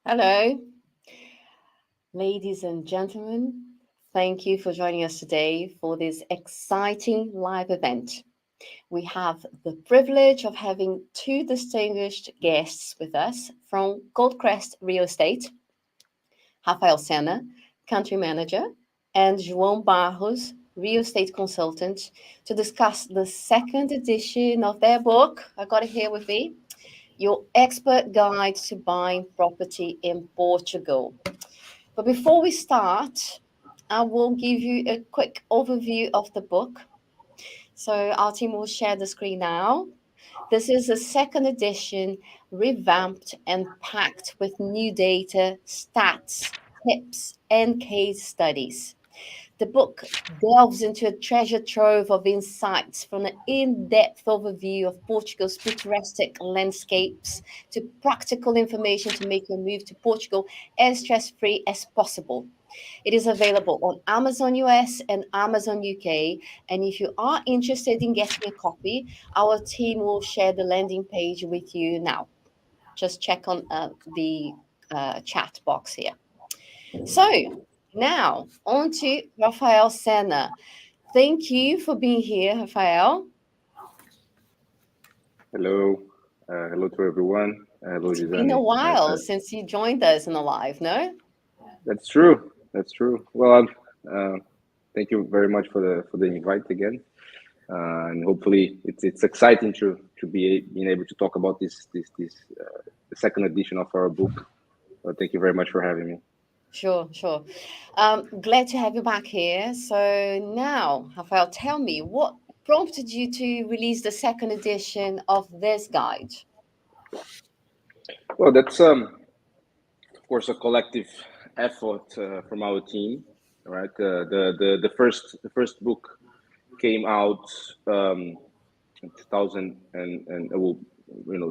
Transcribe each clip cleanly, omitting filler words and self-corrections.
Hello, ladies and gentlemen. Thank you for joining us today for this exciting live event. We have the privilege of having two distinguished guests with us from Goldcrest Real Estate, Rafael Senna, country manager, and João Barros, real estate consultant, to discuss the second edition of their book. I got it here with me, Your Expert Guide to Buying Property in Portugal. But before we start, I will give you a quick overview of the book. So our team will share the screen now. This is a second edition, revamped and packed with new data, stats, tips, and case studies. The book delves into a treasure trove of insights from an in depth overview of Portugal's picturesque landscapes to practical information to make your move to Portugal as stress free as possible. It is available on Amazon US and Amazon UK. And if you are interested in getting a copy, our team will share the landing page with you now. Just check on the chat box here. So, now on to Rafael Senna. Thank you for being here, Rafael. Hello, hello to everyone. Hello, It's been a Gisani. while since you joined us in the live, no? That's true. That's true. Well, thank you very much for the invite again, and hopefully it's exciting to be being able to talk about this the second edition of our book. Thank you very much for having me. Sure, sure. Glad to have you back here. So now, Rafael, tell me what prompted you to release the second edition of this guide? Well, that's of course a collective effort from our team, right? The first book came out in 2000 and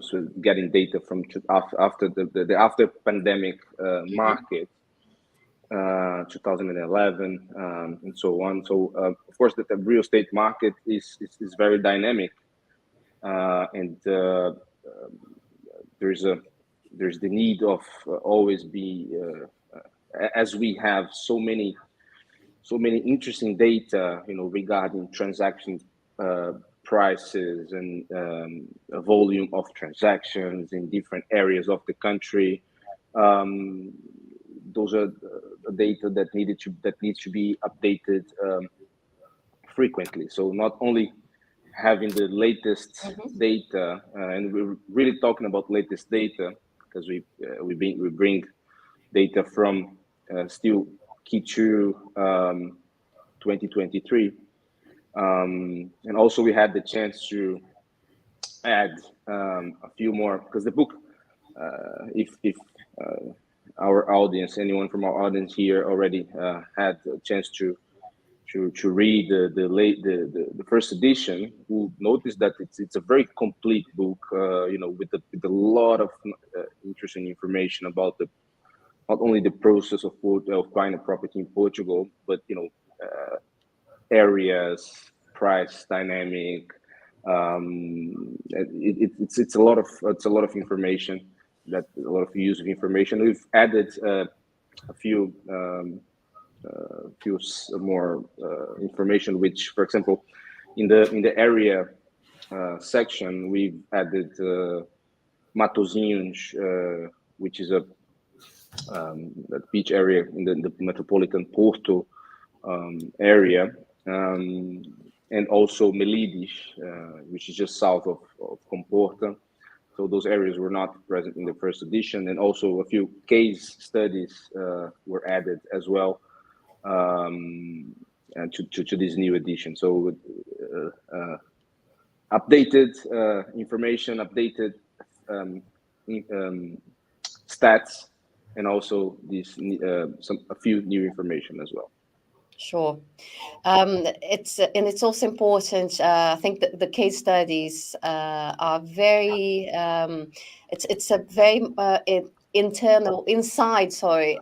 so getting data from after the after pandemic market 2011 and so on. So of course the real estate market is very dynamic and there's the need of always be as we have so many interesting data, regarding transaction prices and a volume of transactions in different areas of the country. Those are the data that needs to be updated frequently. So not only having the latest data, and we're really talking about latest data because we bring data from still Q2 2023, and also we had the chance to add a few more because the book, if our audience, anyone from our audience here already had a chance to read the first edition, will notice that it's a very complete book, with a lot of interesting information about not only the process of buying a property in Portugal, but areas, price dynamic. It's a lot of information, a lot of use of information. We've added a few more information, which, for example, in the area section, we've added Matosinhos, which is a beach area in the metropolitan Porto area, and also Melides, which is just south of Comporta. So those areas were not present in the first edition, and also a few case studies were added as well and to this new edition. So updated information, updated stats, and also a few new information as well. Sure. It's also important. I think that the case studies are very. It's a very inside story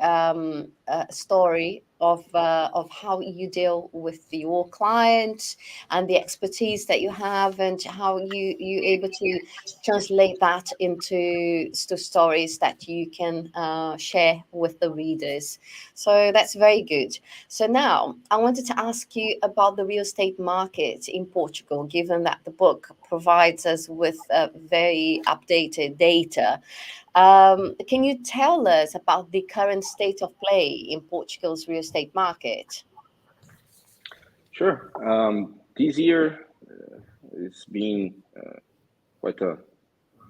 of how you deal with your clients and the expertise that you have, and how you able to translate that into stories that you can share with the readers. So that's very good. So now I wanted to ask you about the real estate market in Portugal, given that the book provides us with very updated data. Can you tell us about the current state of play in Portugal's real estate market? Sure. This year it's been quite a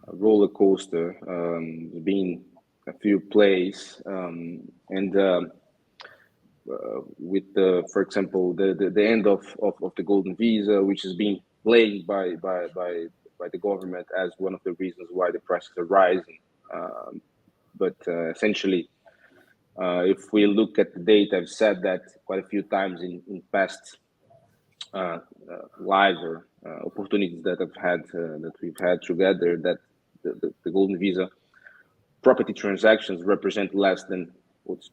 roller coaster. There's been a few plays, and with for example, the end of the golden visa, which is being blamed by the government as one of the reasons why the prices are rising. But essentially, if we look at the data, I've said that quite a few times in past lives or opportunities that we've had together, that the golden visa property transactions represent less than what's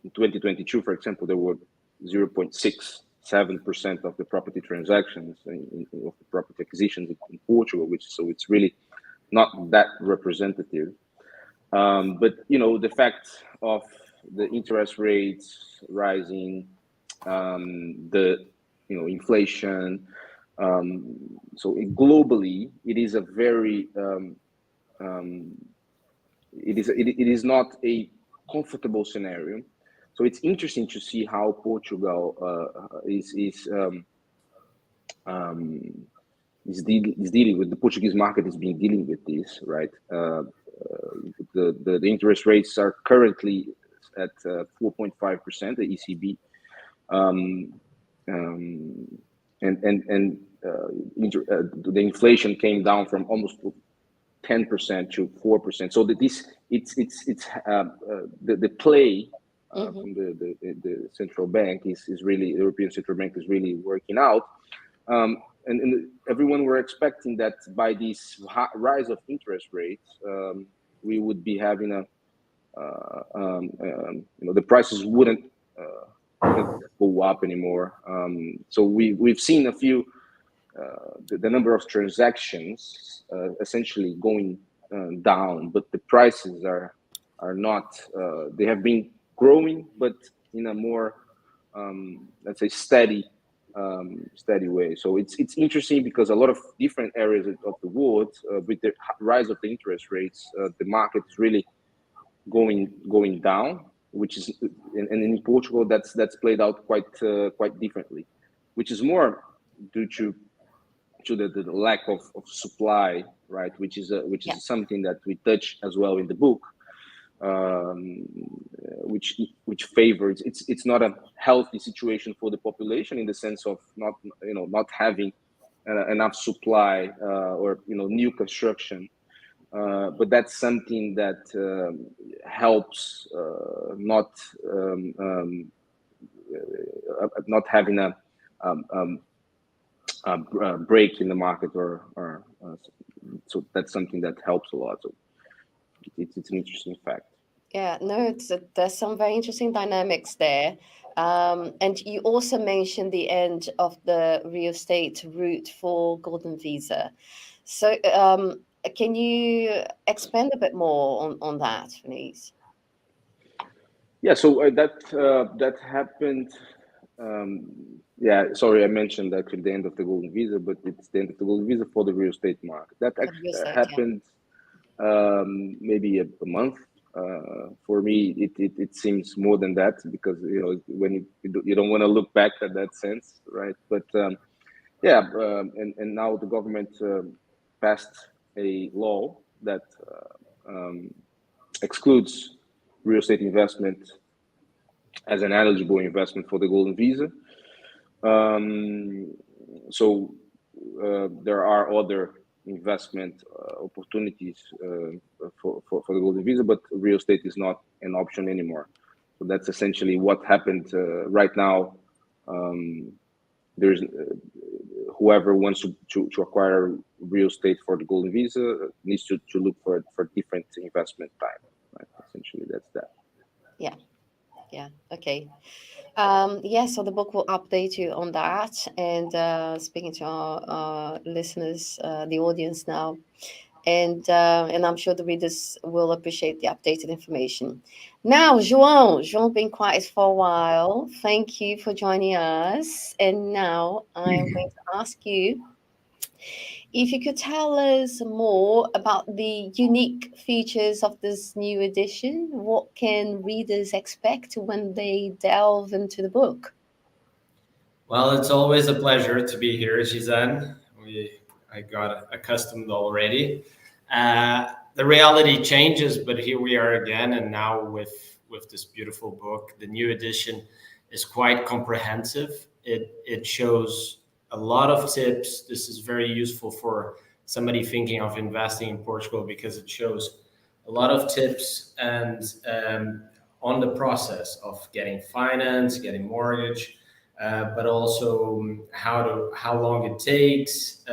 in 2022, for example, there were 0.67% of the property transactions of the property acquisitions in Portugal, so it's really not that representative. But the fact of the interest rates rising, the inflation. So globally, it is a very it is not a comfortable scenario. So it's interesting to see how Portugal is dealing with the Portuguese market has been dealing with this, right? The interest rates are currently at 4.5%, the ECB, the inflation came down from almost 10% to 4%. So the play from the central bank is really, the European Central Bank is really working out. And everyone were expecting that by this rise of interest rates, we would be having the prices wouldn't go up anymore. So we've seen a few, the number of transactions essentially going down, but the prices are not. They have been growing, but in a more let's say steady way. So it's interesting because a lot of different areas of the world, with the rise of the interest rates, the market is really going down, which is, and in Portugal that's played out quite differently, which is more due to the lack of supply, right? Which is something that we touch as well in the book, which favors, it's not a healthy situation for the population in the sense of not having enough supply or new construction, but that's something that helps not having a break in the market, or so that's something that helps a lot. So it's an interesting fact. Yeah, no, there's some very interesting dynamics there. And you also mentioned the end of the real estate route for Golden Visa. So can you expand a bit more on that, please? Yeah, so that happened. Yeah, sorry, I mentioned actually the end of the Golden Visa, but it's the end of the Golden Visa for the real estate market. That For the real actually estate, yeah. happened maybe a month. For me, it seems more than that, because when you don't want to look back at that sense, right? But yeah, and now the government passed a law that excludes real estate investment as an eligible investment for the Golden Visa. So there are other investment opportunities for the Golden Visa, but real estate is not an option anymore. So that's essentially what happened right now. There's whoever wants to acquire real estate for the Golden Visa needs to look for different investment type. Right? Essentially, that's that. Yeah. Yeah. Okay. Yeah, so the book will update you on that. And speaking to our listeners, the audience now, and I'm sure the readers will appreciate the updated information. Now, João been quiet for a while. Thank you for joining us. And now I'm going to ask you if you could tell us more about the unique features of this new edition. What can readers expect when they delve into the book? Well, it's always a pleasure to be here, Gisèle. I got accustomed already. The reality changes, but here we are again, and now with this beautiful book. The new edition is quite comprehensive. It shows a lot of tips. This is very useful for somebody thinking of investing in Portugal because it shows a lot of tips and on the process of getting finance, getting mortgage, but also how long it takes,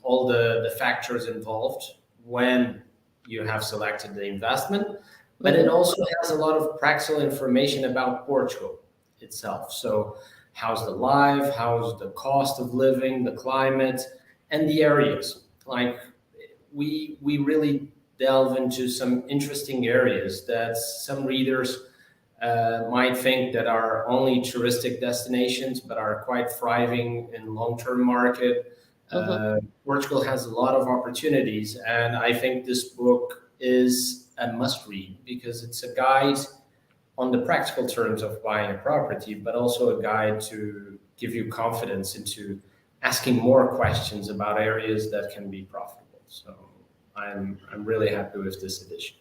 all the factors involved when you have selected the investment. But it also has a lot of practical information about Portugal itself. So how's the life, how's the cost of living, the climate, and the areas. Like we really delve into some interesting areas that some readers might think that are only touristic destinations, but are quite thriving in long-term market. Mm-hmm. Portugal has a lot of opportunities, and I think this book is a must-read because it's a guide on the practical terms of buying a property, but also a guide to give you confidence into asking more questions about areas that can be profitable. So I'm really happy with this edition.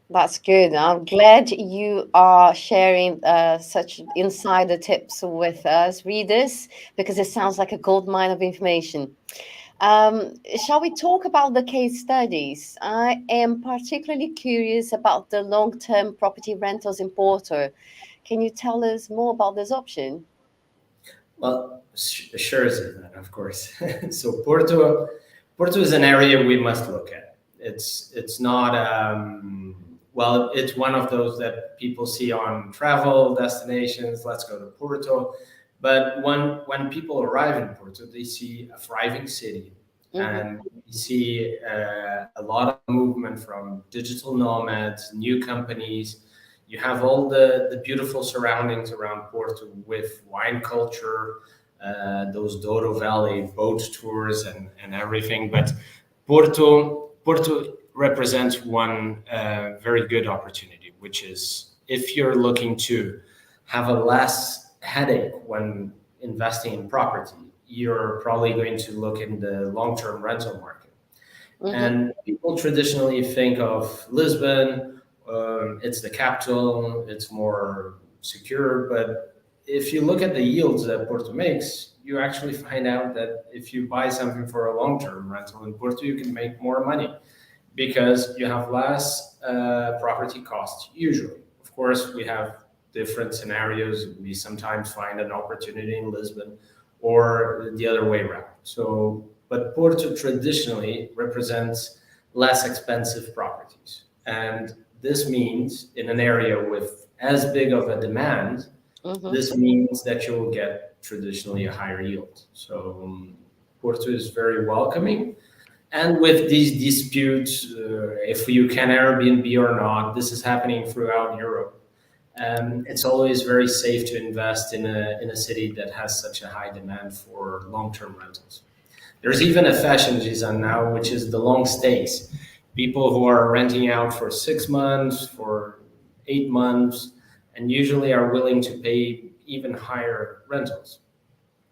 That's good. I'm glad you are sharing such insider tips with us readers because it sounds like a gold mine of information. Shall we talk about the case studies? I am particularly curious about the long term property rentals in Porto. Can you tell us more about this option? Well, sure, Zidane, of course. So Porto is an area we must look at. It's not well, it's one of those that people see on travel destinations. Let's go to Porto, but when people arrive in Porto, they see a thriving city, Mm-hmm. and you see a lot of movement from digital nomads, new companies. You have all the beautiful surroundings around Porto with wine culture, those Douro Valley boat tours and everything. But Porto represents one very good opportunity, which is if you're looking to have a less headache when investing in property, you're probably going to look in the long-term rental market. Mm-hmm. And people traditionally think of Lisbon, it's the capital, it's more secure. But if you look at the yields that Porto makes, you actually find out that if you buy something for a long term rental in Porto, you can make more money because you have less property costs, usually. Of course, we have different scenarios. We sometimes find an opportunity in Lisbon or the other way around. So, but Porto traditionally represents less expensive properties. And this means in an area with as big of a demand, Mm-hmm. this means that you will get traditionally a higher yield. So Porto is very welcoming. And with these disputes, if you can Airbnb or not, this is happening throughout Europe. It's always very safe to invest in a city that has such a high demand for long-term rentals. There's even a fashion design now, which is the long stays. People who are renting out for 6 months, for 8 months, and usually are willing to pay even higher rentals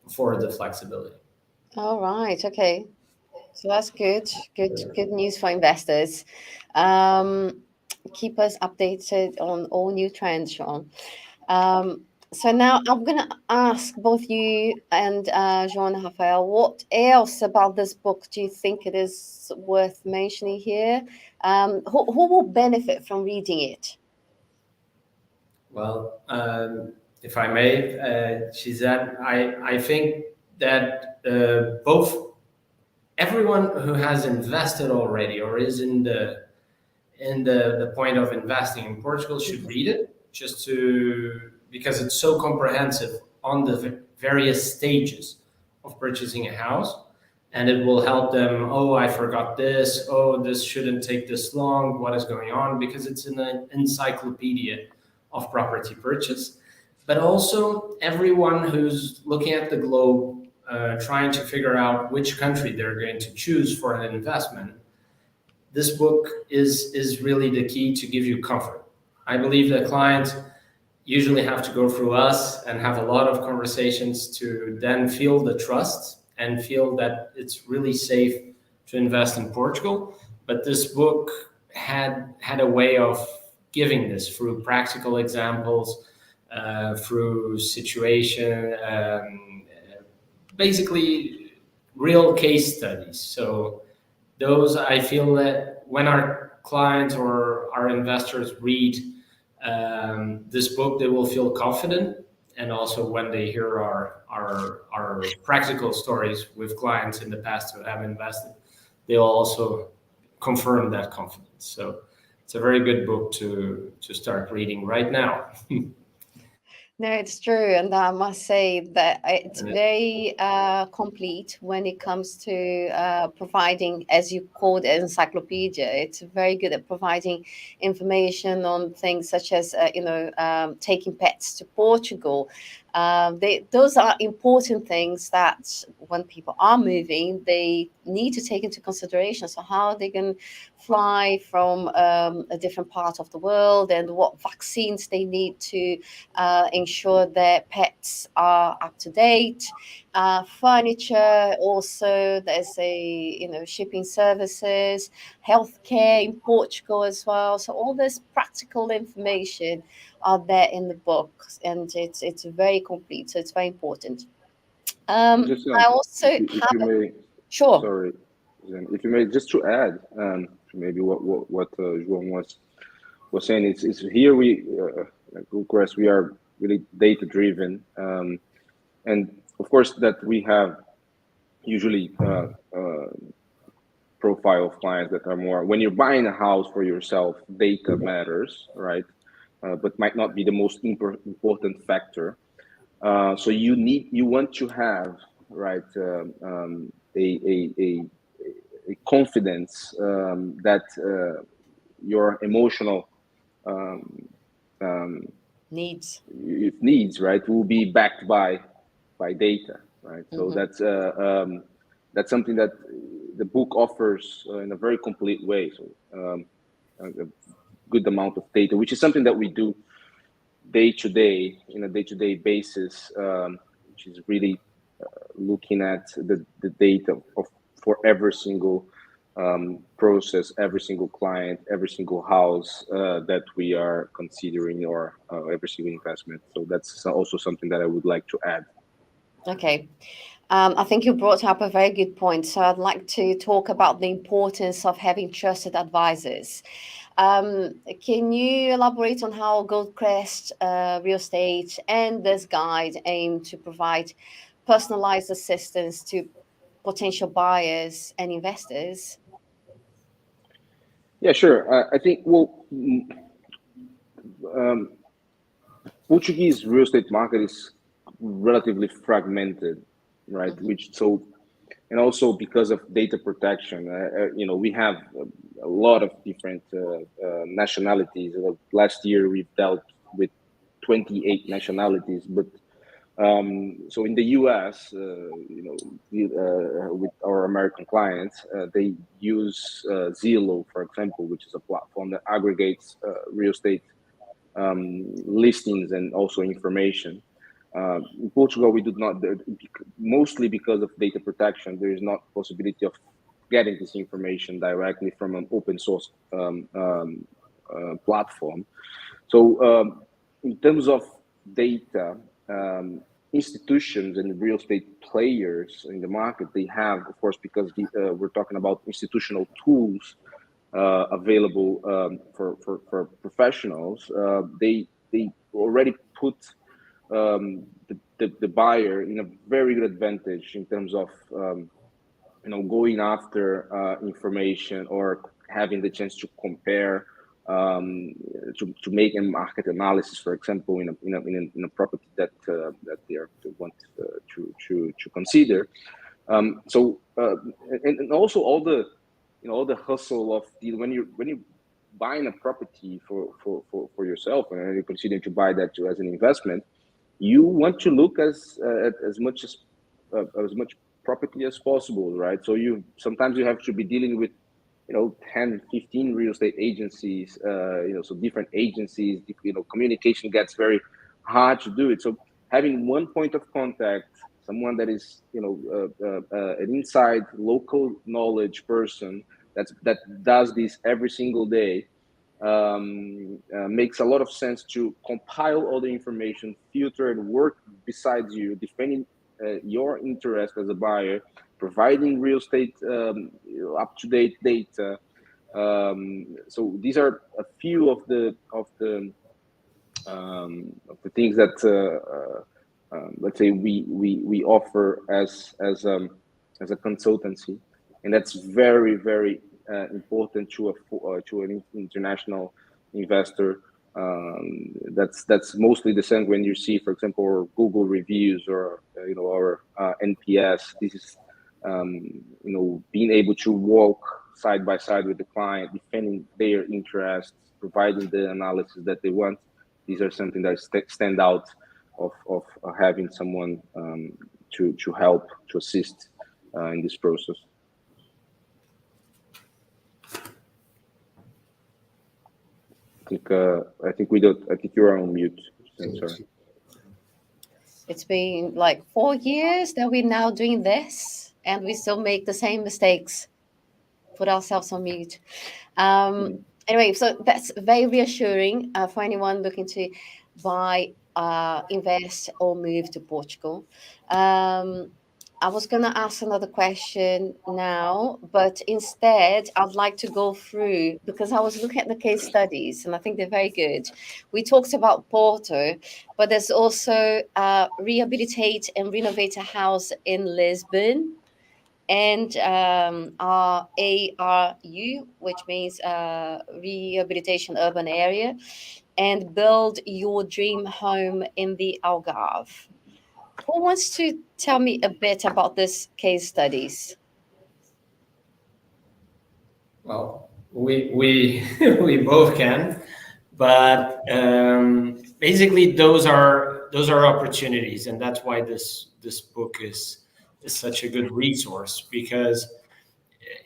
for the flexibility. All right. Okay. So that's good. Good news for investors. Um, Keep us updated on all new trends, Sean. So now I'm going to ask both you and Jean Raphael, what else about this book do you think it is worth mentioning here? Who will benefit from reading it? Well, if I may, Shizan, I think that both everyone who has invested already or is in the point of investing in Portugal should read it. because it's so comprehensive on the various stages of purchasing a house, and it will help them. Oh, I forgot this. Oh, this shouldn't take this long. What is going on? Because it's an encyclopedia of property purchase. But also everyone who's looking at the globe, trying to figure out which country they're going to choose for an investment. This book is really the key to give you comfort. I believe that clients usually have to go through us and have a lot of conversations to then feel the trust and feel that it's really safe to invest in Portugal. But this book had a way of giving this through practical examples, through situation, basically real case studies. So those, I feel that when our clients or our investors read this book, they will feel confident. And also when they hear our practical stories with clients in the past who have invested, they'll also confirm that confidence. So it's a very good book to start reading right now. No, it's true, and I must say that it's very complete when it comes to providing, as you called it, encyclopedia. It's very good at providing information on things such as, taking pets to Portugal. Those are important things that when people are moving, they need to take into consideration. So how they can fly from a different part of the world, and what vaccines they need to ensure their pets are up to date. Furniture, also there's shipping services, healthcare in Portugal as well. So all this practical information are there in the book, and it's very complete. So it's very important. Just I also if you may, sure. sorry, Zen, if you may, just to add, to maybe what João was saying, it's here we at Goldcrest, we are really data driven, and of course that we have usually profile of clients that are more, when you're buying a house for yourself, data matters, right? But might not be the most important factor. So you want to have, right, a confidence that your emotional Needs, right, will be backed by data, right? So that's something that the book offers in a very complete way. So a good amount of data, which is something that we do day to day, in a day-to-day basis, which is really looking at the data for every single process, every single client, every single house that we are considering, or every single investment. So that's also something that I would like to add. okay. I think you brought up a very good point. So I'd like to talk about the importance of having trusted advisors. Can you elaborate on how Goldcrest Real Estate and this guide aim to provide personalized assistance to potential buyers and investors? Yeah, sure. I think, Portuguese real estate market is relatively fragmented, right? And also because of data protection, we have a lot of different nationalities. Last year we've dealt with 28 nationalities, but so in the US, with our American clients, they use Zillow, for example, which is a platform that aggregates real estate listings and also information. In Portugal, we do not, mostly because of data protection, there is not possibility of getting this information directly from an open source platform. So in terms of data, institutions and real estate players in the market, they have, of course, because we're talking about institutional tools available for professionals, they already put the buyer in a very good advantage in terms of going after information or having the chance to compare to make a market analysis, for example, in a property that they want to consider. And also all the hustle of when you buying a property for yourself, and you consider to buy that as an investment, you want to look as much property as possible, right? So sometimes you have to be dealing with 10, 15 real estate agencies, so different agencies, communication gets very hard to do it. So having one point of contact, someone that is, an inside local knowledge person that does this every single day, makes a lot of sense to compile all the information, filter and work besides you, defending your interest as a buyer, providing real estate up-to-date data. So these are a few of the things that let's say we offer as a consultancy, and that's very, very important to an international investor. That's mostly the same when you see, for example, Google reviews or our NPS. This is being able to walk side by side with the client, defending their interests, providing the analysis that they want. These are something that stand out of having someone to help, to assist in this process. I think you're on mute. I'm sorry. It's been like 4 years that we're now doing this, and we still make the same mistakes. Put ourselves on mute. Anyway, so that's very reassuring for anyone looking to buy, invest, or move to Portugal. I was going to ask another question now, but instead I'd like to go through, because I was looking at the case studies and I think they're very good. We talked about Porto, but there's also Rehabilitate and Renovate a House in Lisbon, and our ARU, which means Rehabilitation Urban Area, and Build Your Dream Home in the Algarve. Who wants to tell me a bit about these case studies? Well, we we both can, but basically those are opportunities, and that's why this book is such a good resource, because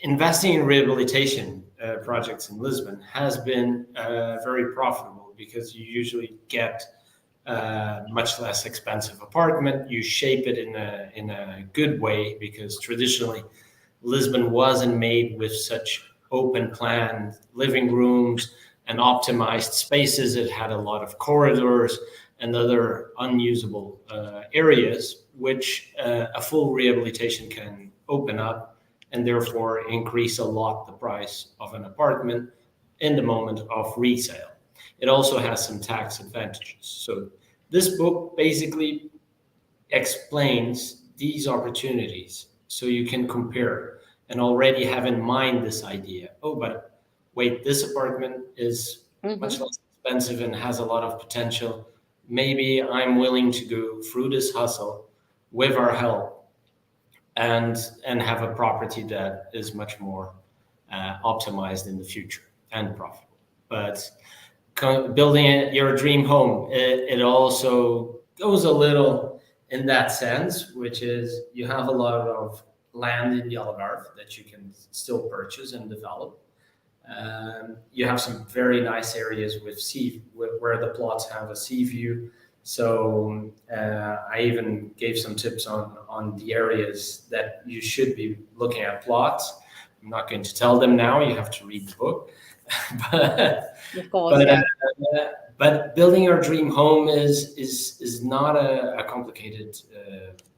investing in rehabilitation projects in Lisbon has been very profitable, because you usually get much less expensive apartment. You shape it in a good way, because traditionally Lisbon wasn't made with such open plan living rooms and optimized spaces. It had a lot of corridors and other unusable areas, which a full rehabilitation can open up, and therefore increase a lot the price of an apartment in the moment of resale. It also has some tax advantages. So this book basically explains these opportunities, so you can compare and already have in mind this idea. Oh, but wait, this apartment is much less expensive and has a lot of potential. Maybe I'm willing to go through this hustle with our help and have a property that is much more optimized in the future and profitable. But building your dream home, it also goes a little in that sense, which is you have a lot of land in the Algarve that you can still purchase and develop. You have some very nice areas with where the plots have a sea view. So I even gave some tips on the areas that you should be looking at plots. I'm not going to tell them now. You have to read the book. But building your dream home is not a complicated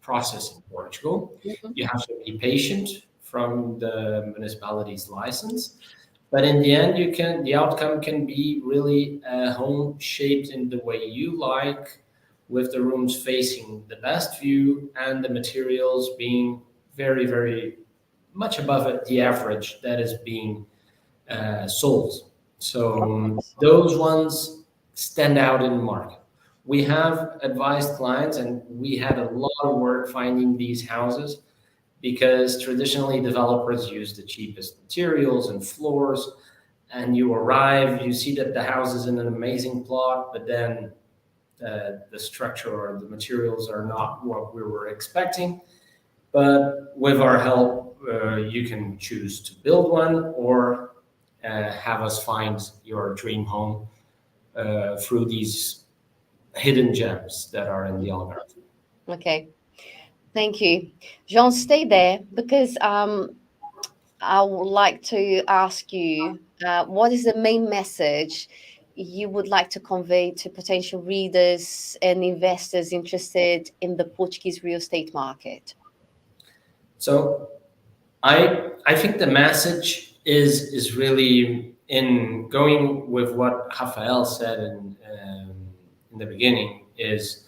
process in Portugal. You have to be patient from the municipality's license, but in the end, the outcome can be really a home shaped in the way you like, with the rooms facing the best view and the materials being very, very much above the average that is being sold. So those ones stand out in the market. We have advised clients, and we had a lot of work finding these houses because traditionally developers use the cheapest materials and floors, and you arrive, you see that the house is in an amazing plot, but then the structure or the materials are not what we were expecting. But with our help, you can choose to build one or have us find your dream home through these hidden gems that are in the algorithm. Okay. Thank you. Jean, stay there because I would like to ask you what is the main message you would like to convey to potential readers and investors interested in the Portuguese real estate market? So I think the message is really in going with what Rafael said in the beginning is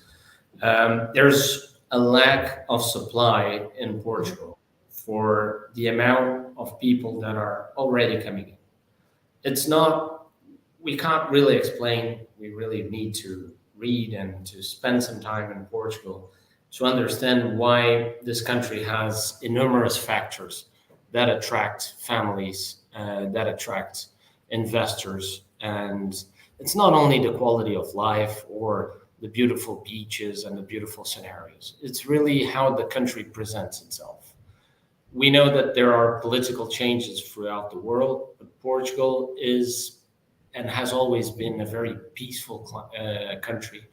there's a lack of supply in Portugal for the amount of people that are already coming in. It's not, we can't really explain, we really need to read and to spend some time in Portugal to understand why this country has enormous factors that attract families, that attract investors. And it's not only the quality of life or the beautiful beaches and the beautiful scenarios. It's really how the country presents itself. We know that there are political changes throughout the world, but Portugal is and has always been a very peaceful country,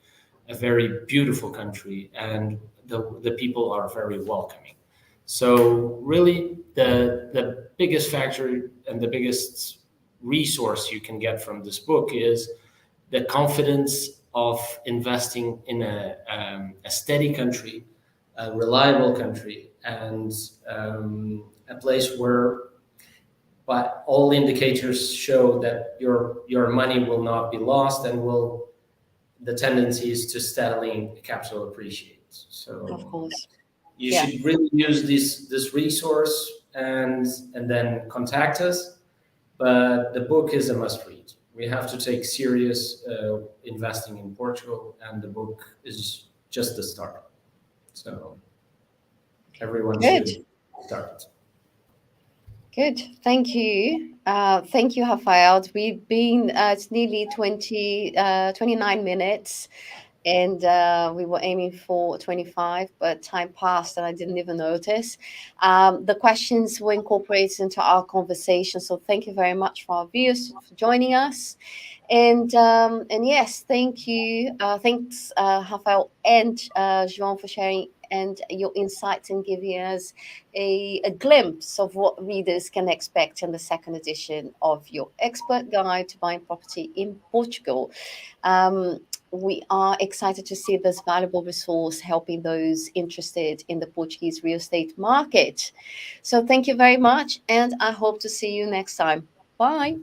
a very beautiful country, and the people are very welcoming. So really the biggest factor and the biggest resource you can get from this book is the confidence of investing in a steady country, a reliable country, and a place where but all indicators show that your money will not be lost and will the tendency is to steadily capital appreciate. So Of course. you Yeah. should really use this resource and then contact us. But the book is a must read. We have to take serious investing in Portugal, and the book is just the start. So everyone Good. should start. Good. Thank you. Thank you, Rafael. We've been, it's nearly 29 minutes, and we were aiming for 25, but time passed and I didn't even notice. The questions were incorporated into our conversation. So thank you very much for our viewers for joining us. And yes, thank you. Thanks, Rafael and João, for sharing and your insights and giving us a glimpse of what readers can expect in the second edition of your expert guide to buying property in Portugal. We are excited to see this valuable resource helping those interested in the Portuguese real estate market. So thank you very much, and I hope to see you next time. Bye.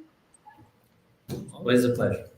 Always a pleasure.